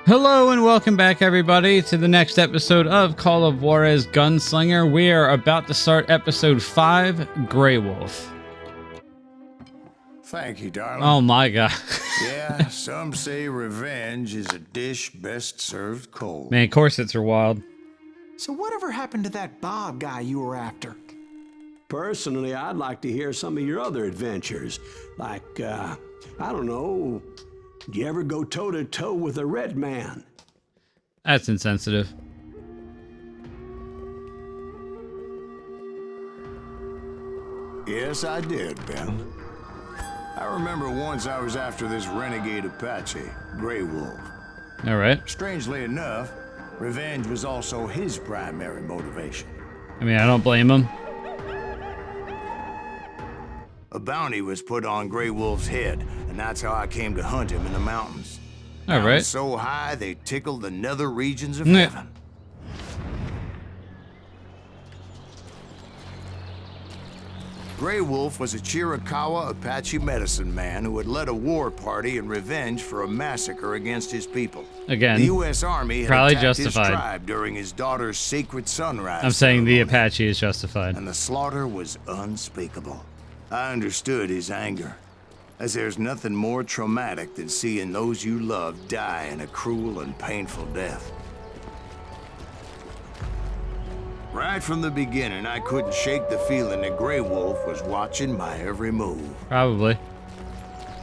Hello and welcome back, everybody, to the next episode of Call of Juarez Gunslinger. We are about to start episode 5, Grey Wolf. Thank you, darling. Oh my god. Yeah, some say revenge is a dish best served cold. Man, corsets are wild. So whatever happened to that Bob guy you were after? Personally, I'd like to hear some of your other adventures. Like, I don't know, do you ever go toe-to-toe with a red man? That's insensitive. Yes, I did, Ben. I remember once I was after this renegade Apache, Grey Wolf. All right. Strangely enough, revenge was also his primary motivation. I mean, I don't blame him. A bounty was put on Grey Wolf's head, and that's how I came to hunt him in the mountains. All right. Mountains so high they tickled the nether regions of Yeah. heaven. Grey Wolf was a Chiricahua Apache medicine man who had led a war party in revenge for a massacre against his people. Again, The U.S. Army had probably attacked justified. his tribe during his daughter's sacred sunrise I'm saying the ceremony, Apache is justified. and the slaughter was unspeakable. I understood his anger, as there's nothing more traumatic than seeing those you love die in a cruel and painful death. Right from the beginning, I couldn't shake the feeling that Grey Wolf was watching my every move. Probably.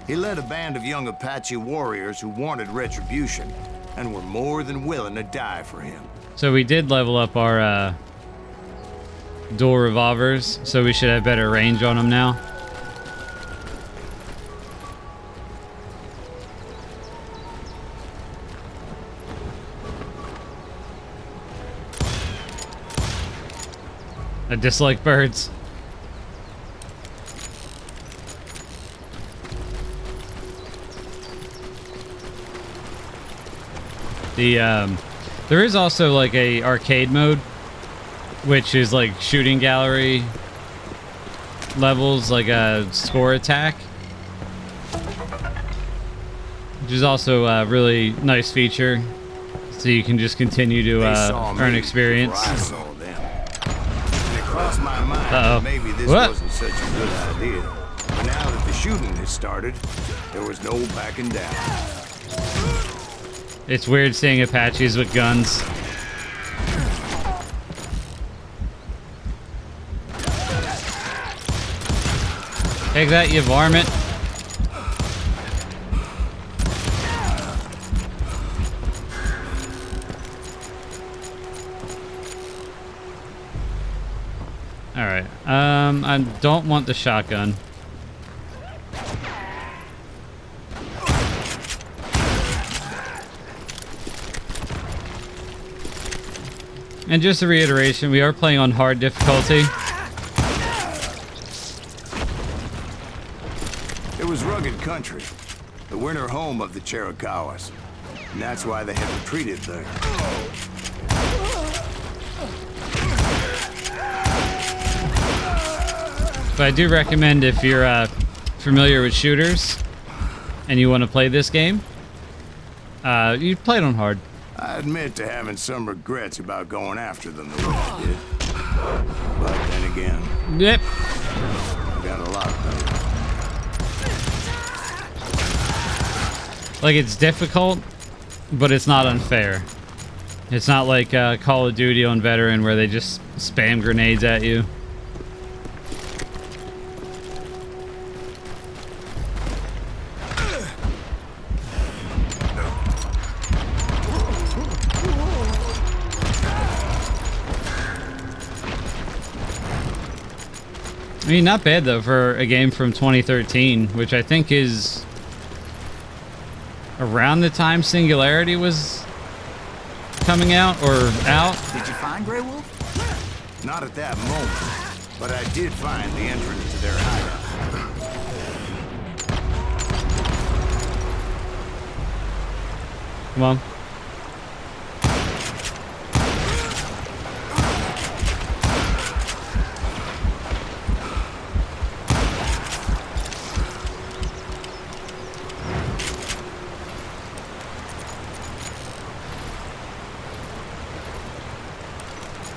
He led a band of young Apache warriors who wanted retribution and were more than willing to die for him. So we did level up our dual revolvers, so we should have better range on them now. I dislike birds. There is also like a arcade mode, which is like shooting gallery levels, like a score attack, which is also a really nice feature. So you can just continue to earn experience. I saw them. And it crossed my mind Uh-oh. that maybe this What? wasn't such a good idea. But now that the shooting had started, there was no backing down. It's weird seeing Apaches with guns. Take that, you varmint. Alright, I don't want the shotgun. And just a reiteration, we are playing on hard difficulty. It was rugged country, the winter home of the Chiricahuas. And that's why they had retreated there. But I do recommend, if you're familiar with shooters and you want to play this game, you play it on hard. I admit to having some regrets about going after them the way I did. But then again, Yep. I got a lot better. Like, it's difficult, but it's not unfair. It's not like Call of Duty on Veteran where they just spam grenades at you. I mean, not bad though for a game from 2013, which I think is around the time Singularity was coming out, or out. Did you find Grey Wolf? Not at that moment, but I did find the entrance to their hideout. Come on.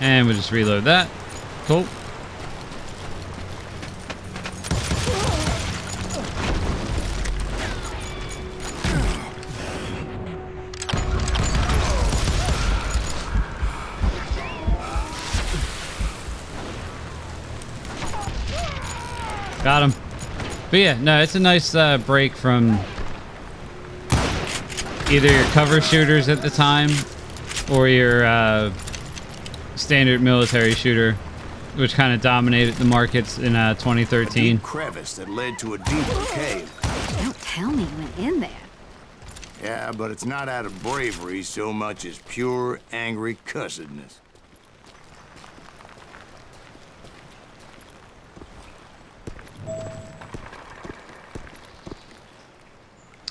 And we'll just reload that. Cool. Got him. But yeah, no, it's a nice break from either your cover shooters at the time or your standard military shooter, which kind of dominated the markets in 2013. A crevice that led to a deeper cave. Don't tell me you went in there. Yeah, but it's not out of bravery so much as pure, angry cussedness.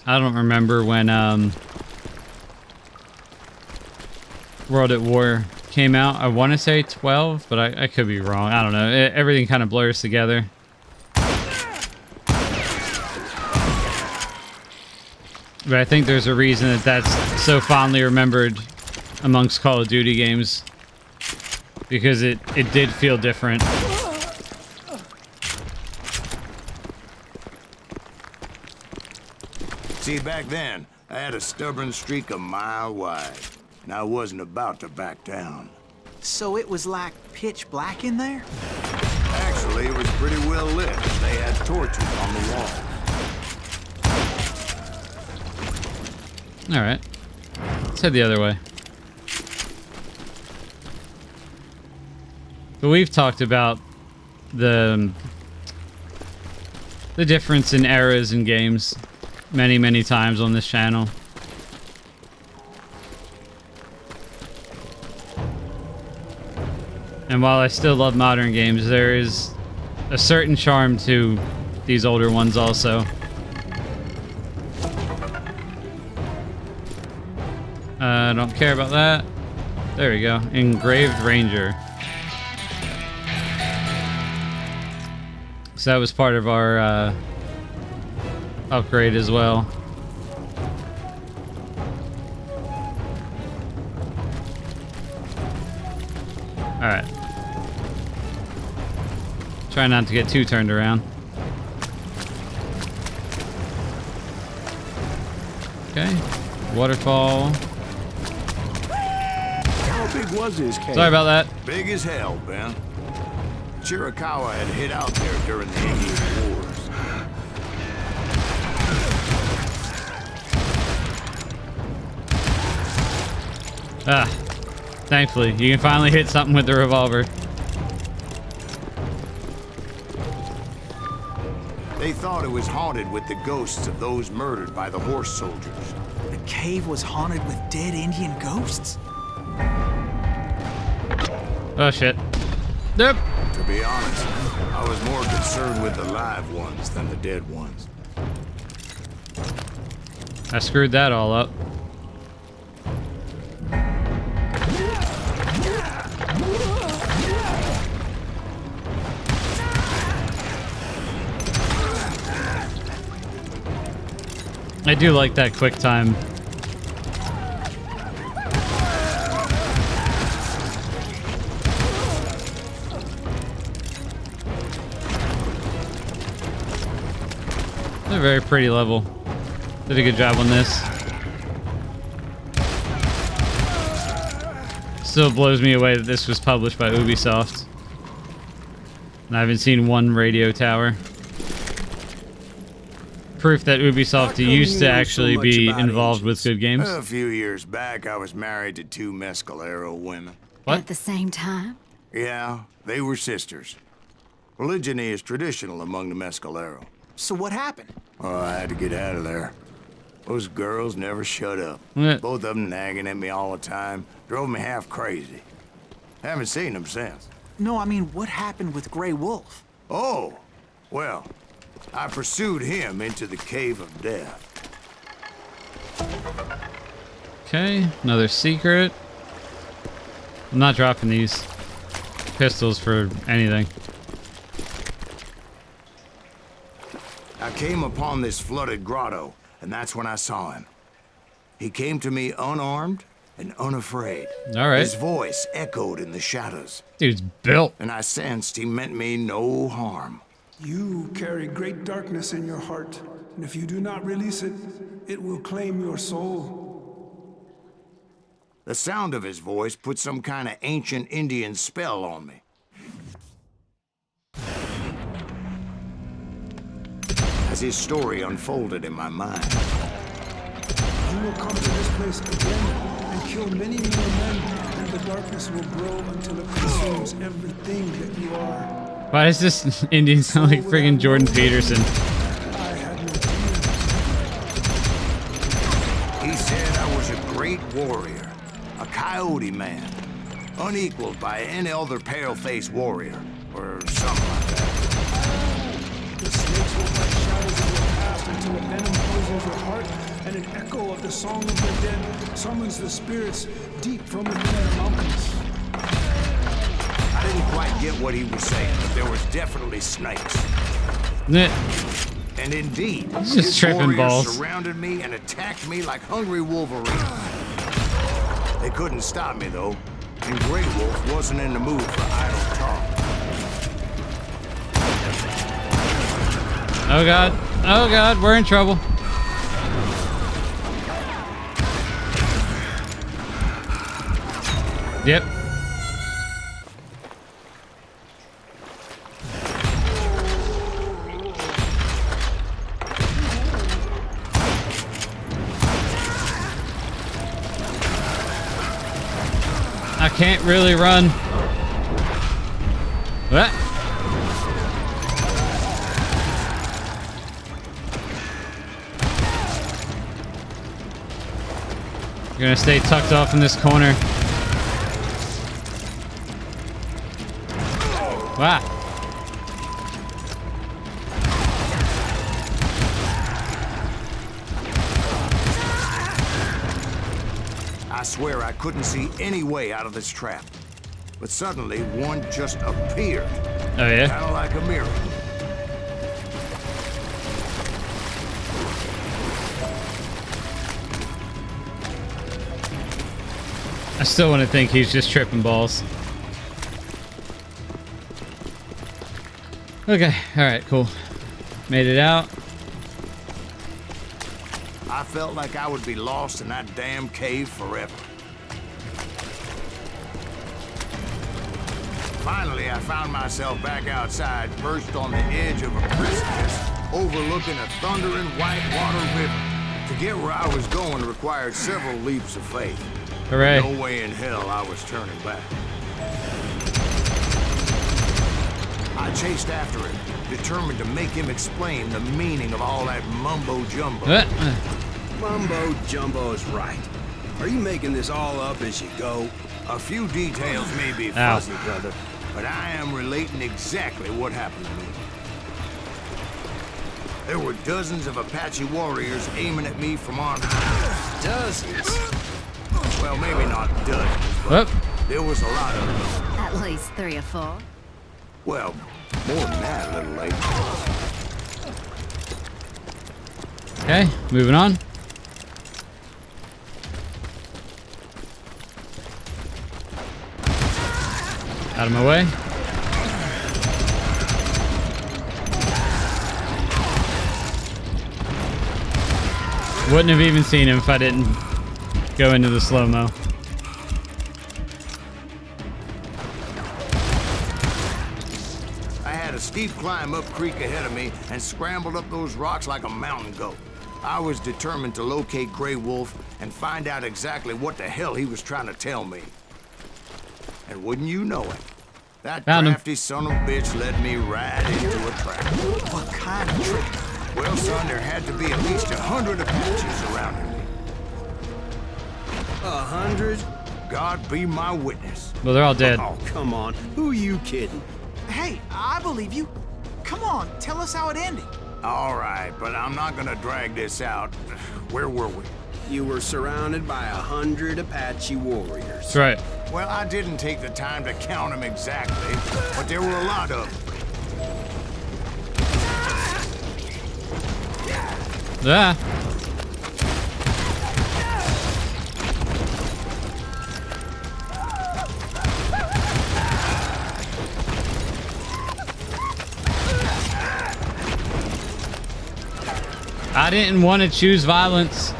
I don't remember when World at War came out. I want to say 12, but I could be wrong. I don't know. Everything kind of blurs together. But I think there's a reason that that's so fondly remembered amongst Call of Duty games, because it did feel different. See, back then, I had a stubborn streak a mile wide, and I wasn't about to back down. So it was like pitch black in there? Actually, it was pretty well lit. They had torches on the wall. All right, let's head the other way. But we've talked about the difference in eras in games many times on this channel. And while I still love modern games, there is a certain charm to these older ones also. I don't care about that. There we go. Engraved Ranger. So that was part of our upgrade as well. Alright. Try not to get too turned around. Okay. Waterfall. How big was his cave? Sorry about that. Big as hell, Ben. Chiricahua had hid out there during the Indian Wars. Ah. Thankfully, you can finally hit something with the revolver. They thought it was haunted with the ghosts of those murdered by the horse soldiers. The cave was haunted with dead Indian ghosts? Oh shit. Nope. To be honest, I was more concerned with the live ones than the dead ones. I screwed that all up. I do like that quick time. It's a very pretty level. Did a good job on this. Still blows me away that this was published by Ubisoft. And I haven't seen one radio tower. Proof that Ubisoft used to actually be involved with good games. A few years back, I was married to two Mescalero women. What? At the same time? Yeah, they were sisters. Polygyny is traditional among the Mescalero. So what happened? Oh, I had to get out of there. Those girls never shut up. Yeah. Both of them nagging at me all the time. Drove me half crazy. Haven't seen them since. No, I mean, what happened with Grey Wolf? Oh, well, I pursued him into the Cave of Death. Okay, another secret. I'm not dropping these pistols for anything. I came upon this flooded grotto, and that's when I saw him. He came to me unarmed, and unafraid. All right. His voice echoed in the shadows, Dude's built. and I sensed he meant me no harm. You carry great darkness in your heart, and if you do not release it, it will claim your soul. The sound of his voice put some kind of ancient Indian spell on me. As his story unfolded in my mind, You will come to this place again and kill many more men, and the darkness will grow until it consumes everything that you are. Why does this Indian sound like friggin' Jordan Peterson? I had no fear. he said I was a great warrior, a coyote man, unequaled by any other pale-faced warrior, or something like that. The snakes will like shadows of your past until a venom poisons your heart, and an echo of the song of the dead summons the spirits deep from within the mountains. I didn't quite get what he was saying, but there was definitely snakes. Nah. And indeed, He's just his tripping warriors balls. surrounded me and attacked me like hungry wolverines. They couldn't stop me, though, and Grey Wolf wasn't in the mood for idle talk. Oh god. Oh god, we're in trouble. Yep. I can't really run. What? You're gonna stay tucked off in this corner. Wow. I swear I couldn't see any way out of this trap. But suddenly, one just appeared, Oh yeah? kind of like a mirror. I still want to think he's just tripping balls. Okay, alright, cool. Made it out. I felt like I would be lost in that damn cave forever. Finally, I found myself back outside, perched on the edge of a precipice, overlooking a thundering white-water river. To get where I was going required several leaps of faith. Hooray. No way in hell I was turning back. I chased after him, determined to make him explain the meaning of all that mumbo-jumbo. Mumbo jumbo is right. Are you making this all up as you go? A few details may be Ow. fuzzy, brother, but I am relating exactly what happened to me. There were dozens of Apache warriors aiming at me from on high. Dozens. Well, maybe not dozens, but Whoop. there was a lot of them. At least 3 or 4. Well, more than that, little lady. Okay, moving on. Out of my way. Wouldn't have even seen him if I didn't go into the slow-mo. I had a steep climb up creek ahead of me and scrambled up those rocks like a mountain goat. I was determined to locate Grey Wolf and find out exactly what the hell he was trying to tell me. And wouldn't you know it, that Found him. crafty son of a bitch led me right into a trap. What kind of trick? Well, son, there had to be at least 100 Apaches surrounding me. 100? God be my witness. Well, they're all dead. Oh, come on. Who are you kidding? Hey, I believe you. Come on, tell us how it ended. All right, but I'm not gonna drag this out. Where were we? You were surrounded by 100 Apache warriors. That's right. Well, I didn't take the time to count them exactly, but there were a lot of them. Ah. I didn't want to choose violence.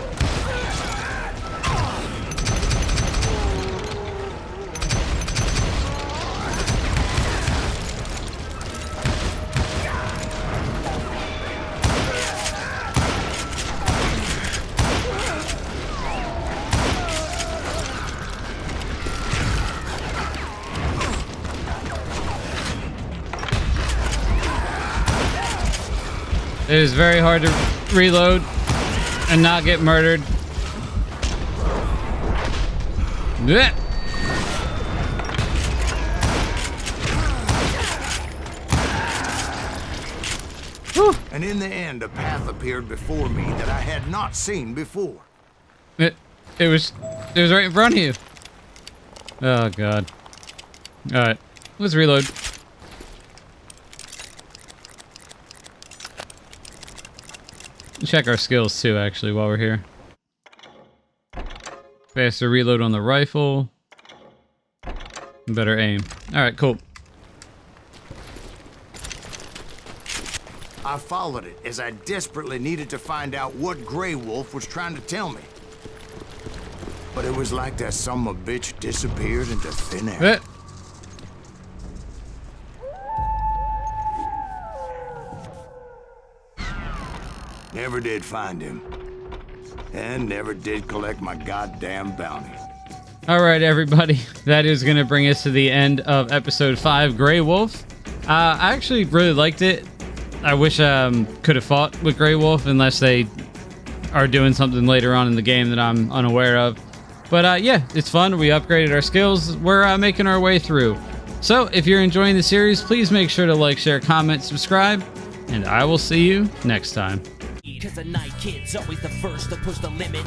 It is very hard to reload and not get murdered. Blech. And in the end, a path appeared before me that I had not seen before. It was right in front of you. Oh god. All right, let's reload. Check our skills too, actually, while we're here. Faster reload on the rifle. Better aim. Alright, cool. I followed it as I desperately needed to find out what Grey Wolf was trying to tell me. But it was like that son of a bitch disappeared into thin air. Never did find him. And never did collect my goddamn bounty. Alright, everybody. That is going to bring us to the end of episode 5, Grey Wolf. I actually really liked it. I wish I could have fought with Grey Wolf, unless they are doing something later on in the game that I'm unaware of. But yeah, it's fun. We upgraded our skills. We're making our way through. So if you're enjoying the series, please make sure to like, share, comment, subscribe, and I will see you next time. Cause the night kid's always the first to push the limit.